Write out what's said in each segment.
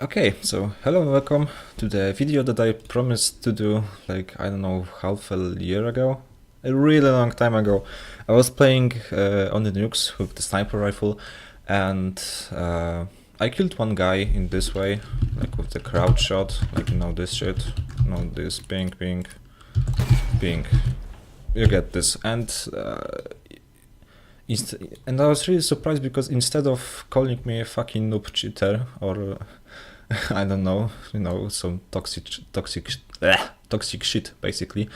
Okay, so hello and welcome to the video that I promised to do like, I don't know, half a year ago? A really long time ago. I was playing on the nukes with the sniper rifle and I killed one guy in this way, like with the crouch shot, like this shit, this ping, ping, ping. You get this. And I was really surprised because instead of calling me a fucking noob cheater or I don't know, some toxic shit basically,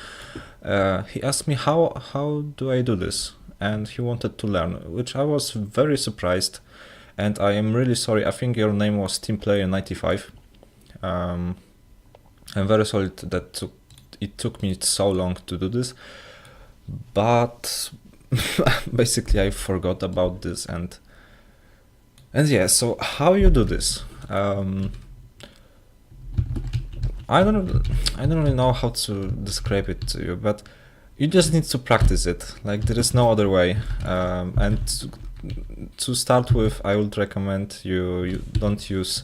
he asked me how do I do this, and he wanted to learn, which I was very surprised, and I am really sorry. I think your name was TeamPlayer95. I'm very sorry that it took me so long to do this, but basically I forgot about this, and yeah. So how you do this? I don't really know how to describe it to you, but you just need to practice it. Like, there is no other way. And to start with, I would recommend you don't use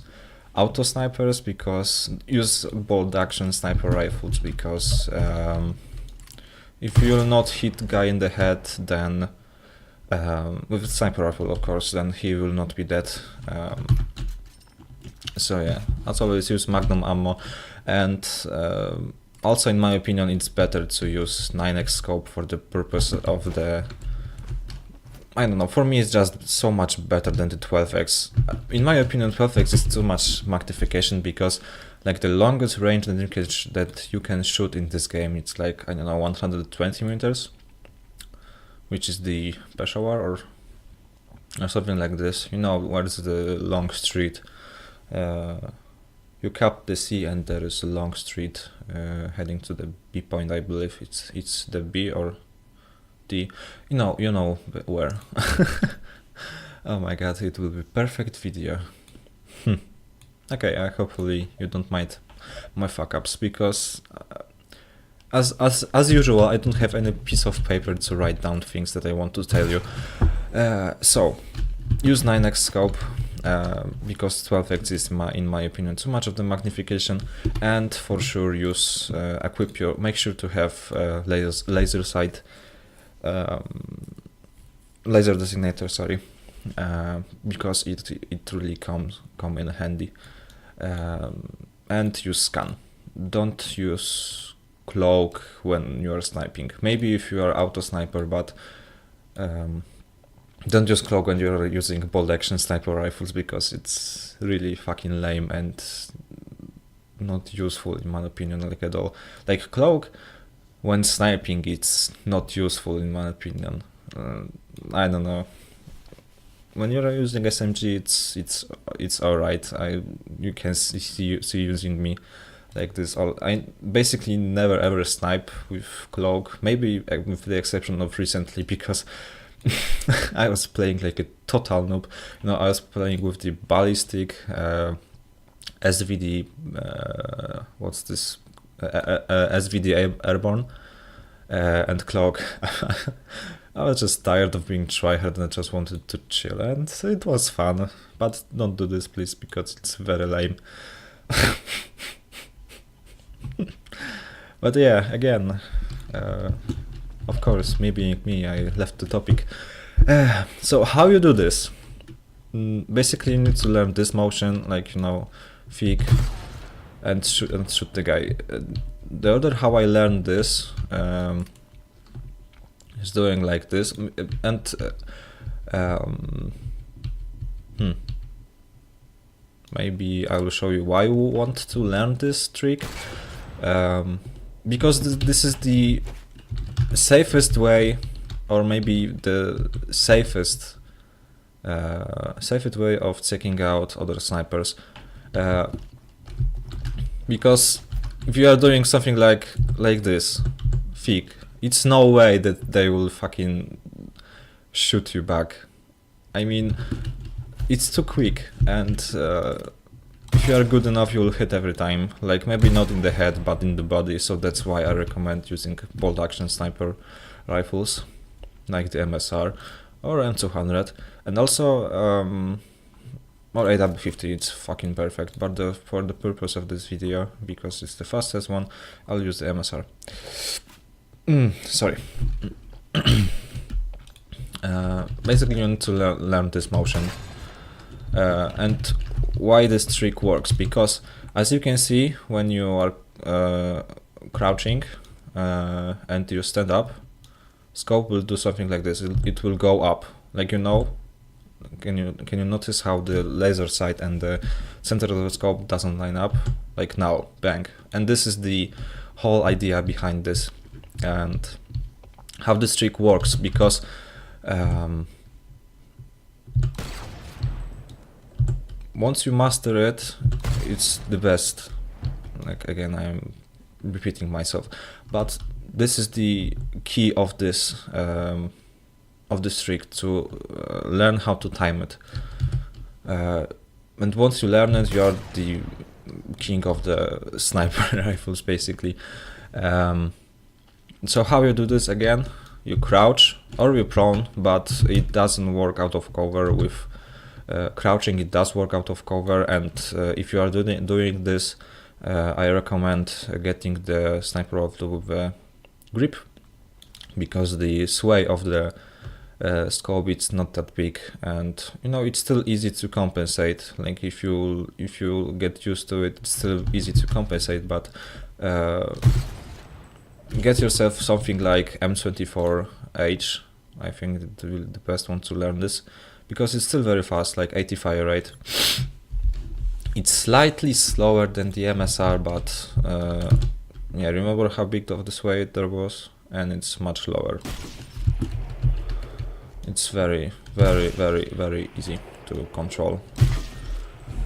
auto snipers, because use bolt action sniper rifles, because if you will not hit guy in the head, then with sniper rifle, of course, then he will not be dead. So yeah, as always, use magnum ammo, and also in my opinion it's better to use 9x scope for the purpose of the, I don't know, for me it's just so much better than the 12x. In my opinion 12x is too much magnification, because like the longest range that you can shoot in this game, it's like, I don't know, 120 meters, which is the Peshawar or something like this. Where's the long street? You cap the C and there is a long street heading to the B point. I believe it's the B or D. You know where. Oh my god, it will be perfect video. Okay, hopefully you don't mind my fuck ups, because as usual I don't have any piece of paper to write down things that I want to tell you. So use 9x scope, because 12x is in my opinion too much of the magnification, and for sure use make sure to have laser sight, laser designator, sorry, because it really come in handy, and use scan. Don't use cloak when you are sniping. Maybe if you are auto sniper, but don't use cloak when you're using bolt action sniper rifles, because it's really fucking lame and not useful in my opinion, like at all. Like cloak when sniping, it's not useful in my opinion. I don't know. When you're using SMG, it's alright. You can see using me like this. I basically never ever snipe with cloak, maybe with the exception of recently, because I was playing like a total noob. I was playing with the ballistic, SVD, what's this? SVD airborne, and cloak. I was just tired of being tryhard and I just wanted to chill, and it was fun. But don't do this, please, because it's very lame. But yeah, again, of course, me being me, I left the topic. So how you do this? Basically, you need to learn this motion, like, fig, and shoot the guy. The other how I learned this is doing like this, and maybe I will show you why you want to learn this trick, because this is the safest way, or maybe the safest way of checking out other snipers, because if you are doing something like this, fig, it's no way that they will fucking shoot you back. I mean, it's too quick, and if you are good enough, you will hit every time. Like, maybe not in the head, but in the body. So that's why I recommend using bolt action sniper rifles, like the MSR or M200. And also, or AW50, it's fucking perfect, but for the purpose of this video, because it's the fastest one, I'll use the MSR. Sorry. Basically you need to learn this motion. And why this trick works, because as you can see, when you are crouching and you stand up, scope will do something like this. It will go up, like, you know. Can you notice how the laser sight and the center of the scope doesn't line up? Like now, bang. And this is the whole idea behind this and how this trick works, because once you master it, it's the best. Like, again, I'm repeating myself, but this is the key of this trick, to learn how to time it. And once you learn it, you are the king of the sniper rifles, basically. So how you do this? Again, you crouch or you prone, but it doesn't work out of cover. With crouching, it does work out of cover, and if you are doing this, I recommend getting the sniper rifle with a grip, because the sway of the scope, it's not that big, and you know, it's still easy to compensate. Like, if you get used to it, it's still easy to compensate, but get yourself something like M24H. I think it will be the best one to learn this, because it's still very fast, like 80 fire rate. It's slightly slower than the MSR, but yeah, remember how big of the sway there was, and it's much lower. It's very, very, very, very easy to control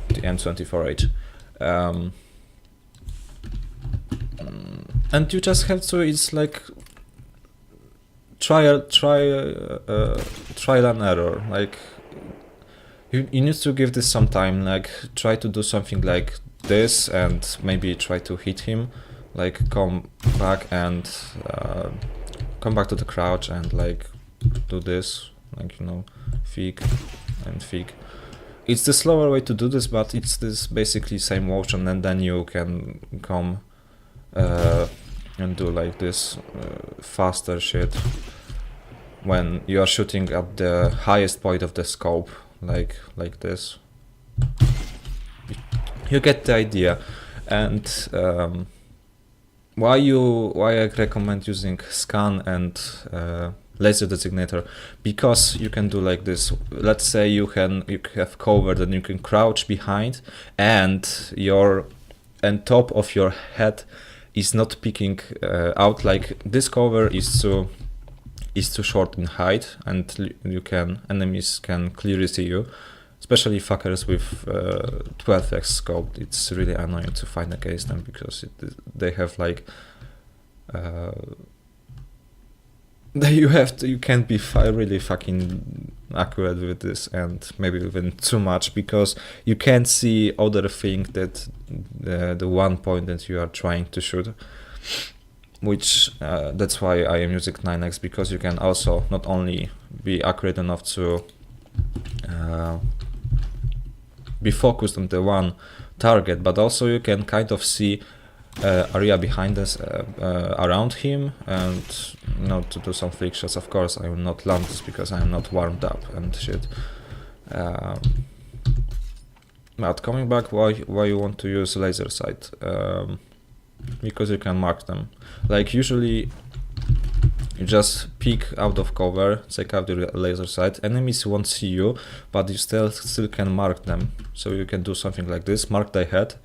the M24H. And you just have to, it's like trial and error. Like, you need to give this some time, like try to do something like this and maybe try to hit him, like come back to the crouch and like do this, like, you know, fig and fig. It's the slower way to do this, but it's this basically same motion, and then you can come and do like this faster shit when you are shooting at the highest point of the scope, like this. You get the idea. And why I recommend using scan and laser designator, because you can do like this. Let's say you have covered and you can crouch behind, and top of your head is not peeking out. Like, this cover is too short in height, and enemies can clearly see you, especially fuckers with 12x scope. It's really annoying to find against them, because they have like you can't be really fucking accurate with this, and maybe even too much, because you can't see other thing that the one point that you are trying to shoot, which that's why I am using 9x, because you can also not only be accurate enough to be focused on the one target, but also you can kind of see area behind us, around him, and you know, to do some flick shots. Of course, I will not land this because I am not warmed up and shit. But coming back, why you want to use laser sight? Because you can mark them. Like, usually you just peek out of cover, take out your laser sight. Enemies won't see you, but you still can mark them. So you can do something like this, mark their head,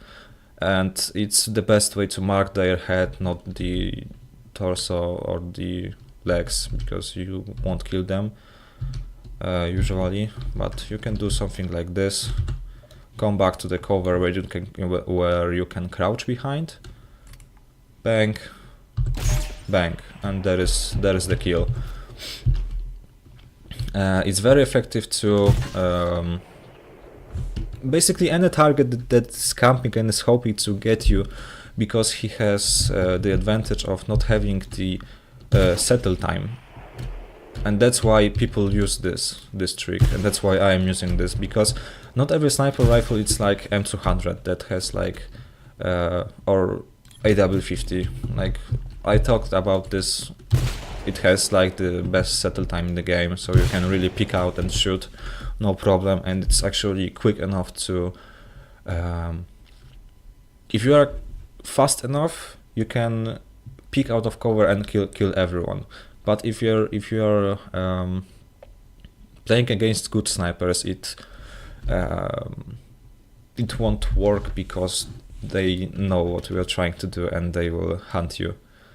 and it's the best way to mark their head, not the torso or the legs, because you won't kill them usually. But you can do something like this, come back to the cover where you can crouch behind, bang, bang, and there is the kill. It's very effective to basically any target that's camping and is hoping to get you, because he has the advantage of not having the settle time. And that's why people use this trick, and that's why I am using this, because not every sniper rifle it's like M200 that has like or AW50. Like I talked about this, it has like the best settle time in the game, so you can really pick out and shoot no problem, and it's actually quick enough to if you are fast enough you can peek out of cover and kill everyone. But if you're playing against good snipers, it won't work, because they know what we are trying to do and they will hunt you,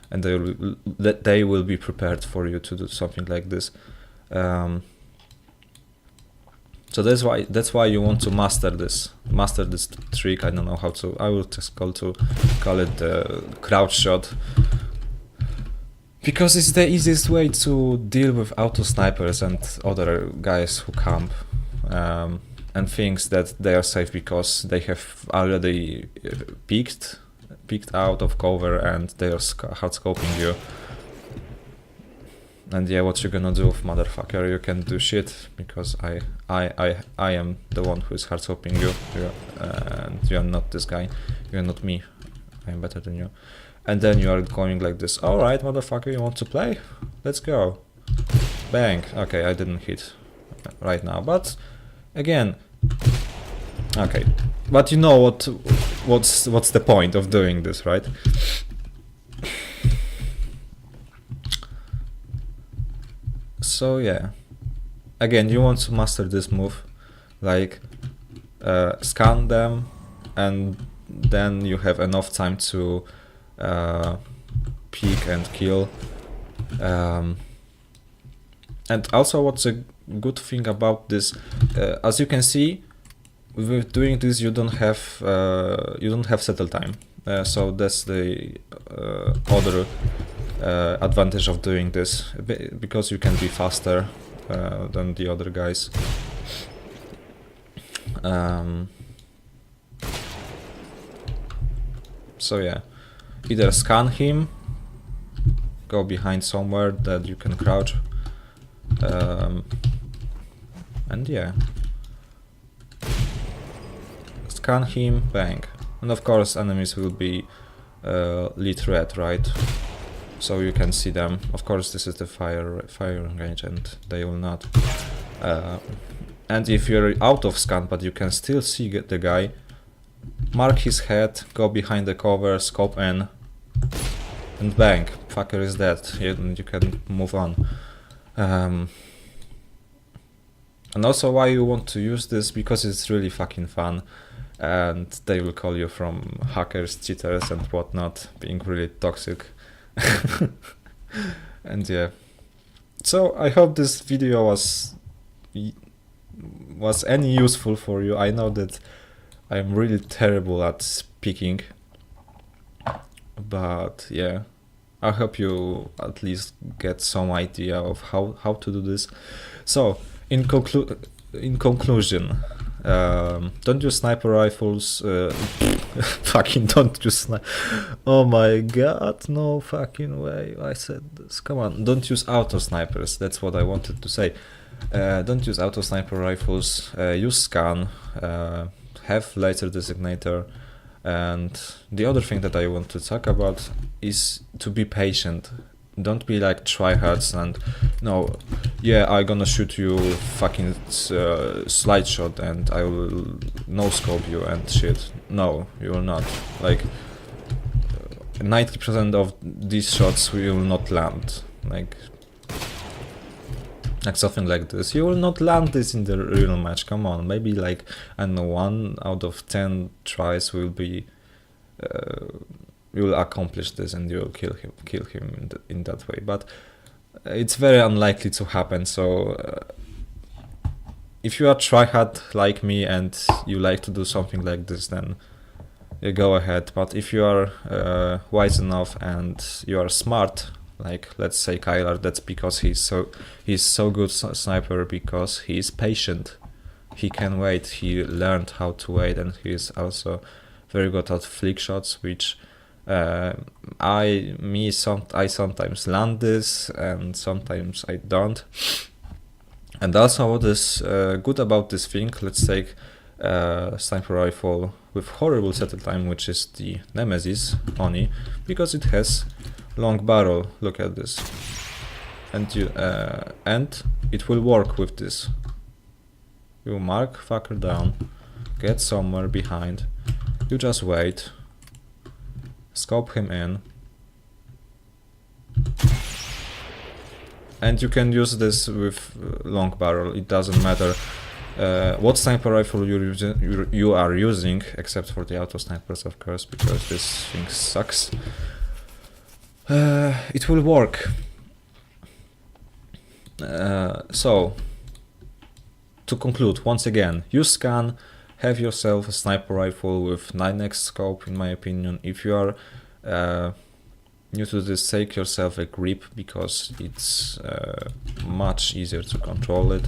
and they will be prepared for you to do something like this. So that's why you want to master this trick. I don't know how to. I will just call it the crouch shot, because it's the easiest way to deal with auto snipers and other guys who camp and thinks that they are safe because they have already peeked out of cover and they are hard scoping you. And yeah, what you gonna do, motherfucker? You can do shit, because I am the one who is hard scoping you, and you are not this guy. You are not me. I am better than you. And then you are going like this. All right, motherfucker, you want to play? Let's go. Bang. Okay, I didn't hit right now, but again, okay. But you know what's the point of doing this, right? So yeah, again, you want to master this move, like scan them, and then you have enough time to peek and kill. And also, what's a good thing about this, as you can see, with doing this you don't have settle time. So that's the other advantage of doing this, because you can be faster than the other guys. So yeah, either scan him, go behind somewhere that you can crouch, and yeah, scan him, bang. And of course enemies will be lit red, right? So you can see them. Of course, this is the fire range, and they will not. And if you're out of scan, but you can still see the guy, mark his head, go behind the cover, scope in, and bang, fucker is dead. You can move on. And also, why you want to use this? Because it's really fucking fun, and they will call you from hackers, cheaters, and whatnot, being really toxic. And yeah, so I hope this video was any useful for you. I know that I'm really terrible at speaking, but yeah, I hope you at least get some idea of how to do this. So in conclusion, don't use sniper rifles. Fucking don't use oh my god, no fucking way I said this. Come on, don't use auto snipers. That's what I wanted to say. Don't use auto sniper rifles. Use scan. Have laser designator. And the other thing that I want to talk about is to be patient. Don't be like tryhards and no, yeah, I'm gonna shoot you fucking slide shot and I will no scope you and shit. No, you will not. Like 90% of these shots will not land. Like something like this. You will not land this in the real match. Come on, maybe like I don't know, 1 out of 10 tries will be. You will accomplish this and you will kill him in that way, but it's very unlikely to happen. So if you are tryhard like me and you like to do something like this, then you go ahead. But if you are wise enough and you are smart, like let's say Kylar, that's because he's so good sniper, because he's patient. He can wait. He learned how to wait, and he is also very good at flick shots, which I sometimes land this and sometimes I don't. And also what is good about this thing, let's take sniper rifle with horrible settle time, which is the Nemesis Oni, because it has long barrel. Look at this, and it will work with this. You mark fucker down, get somewhere behind, you just wait, scope him in, and you can use this with long barrel. It doesn't matter what sniper rifle you are using, except for the auto snipers, of course, because this thing sucks. It will work. So, to conclude, once again, use scan, have yourself a sniper rifle with 9x scope, in my opinion. If you are new to this, take yourself a grip, because it's much easier to control it.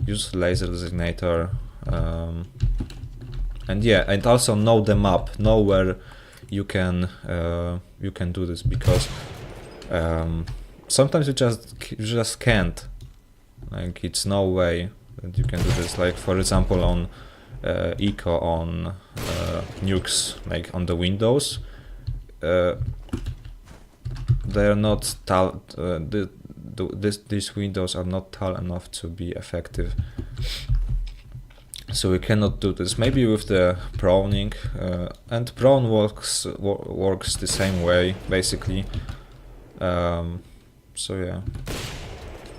Use laser designator, and yeah, and also know the map, know where you can do this, because sometimes you just can't. Like, it's no way that you can do this. Like, for example, on eco on nukes, like on the Windows, they are not these windows are not tall enough to be effective, so we cannot do this. Maybe with the proning, and prone works the same way, basically. So yeah,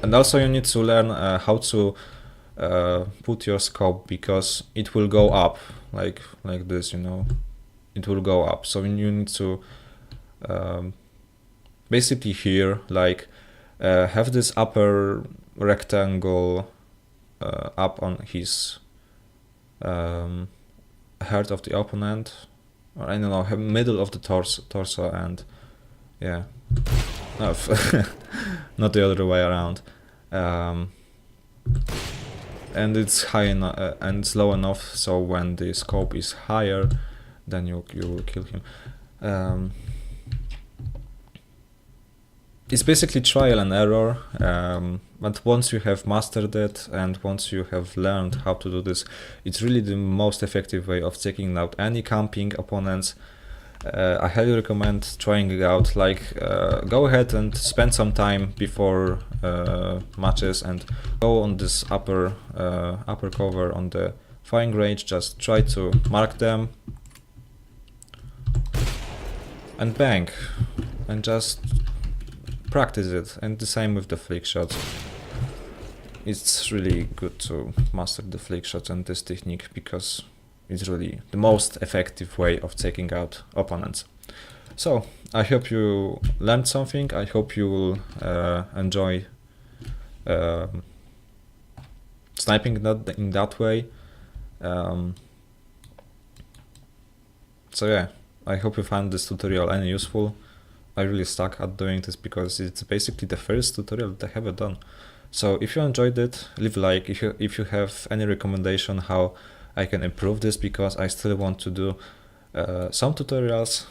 and also you need to learn how to put your scope, because it will go up like this, you know, it will go up. So you need to basically here, like, have this upper rectangle up on his heart of the opponent, or I don't know, have middle of the torso, and yeah, no, not the other way around. And it's high enough and it's low enough, so when the scope is higher, then you will kill him. It's basically trial and error, but once you have mastered it, and once you have learned how to do this, it's really the most effective way of taking out any camping opponents. I highly recommend trying it out. Like, go ahead and spend some time before matches and go on this upper cover on the firing range. Just try to mark them and bang, and just practice it. And the same with the flick shots. It's really good to master the flick shots and this technique, because it's really the most effective way of taking out opponents. So I hope you learned something. I hope you will enjoy sniping in that way. So yeah, I hope you found this tutorial any useful. I really stuck at doing this because it's basically the first tutorial that I have done. So if you enjoyed it, leave a like. If you have any recommendation how I can improve this, because I still want to do some tutorials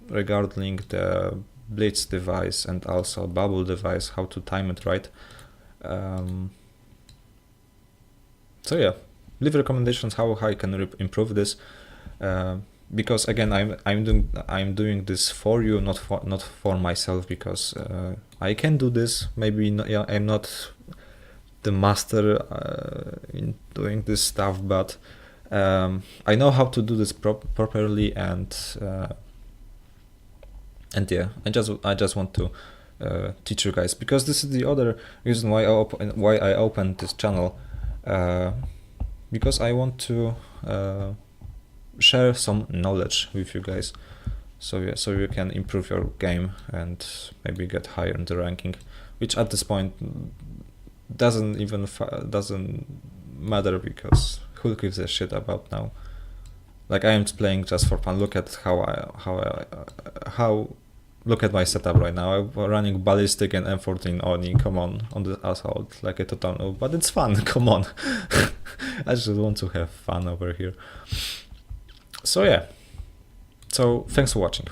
regarding the blitz device and also bubble device, how to time it right. So yeah, leave recommendations how I can improve this, because again, I'm doing this for you, not for myself, because I can do this. Maybe not, yeah, I'm not the master in doing this stuff, but I know how to do this properly, and yeah, I just want to teach you guys, because this is the other reason why I opened this channel, because I want to share some knowledge with you guys, so yeah, so you can improve your game and maybe get higher in the ranking, which at this point doesn't matter, because who gives a shit about now? Like, I am playing just for fun. Look at look at my setup right now. I'm running ballistic and M14 Oni. Come on the assault like a total noob, but it's fun. Come on, I just want to have fun over here. So yeah, so thanks for watching.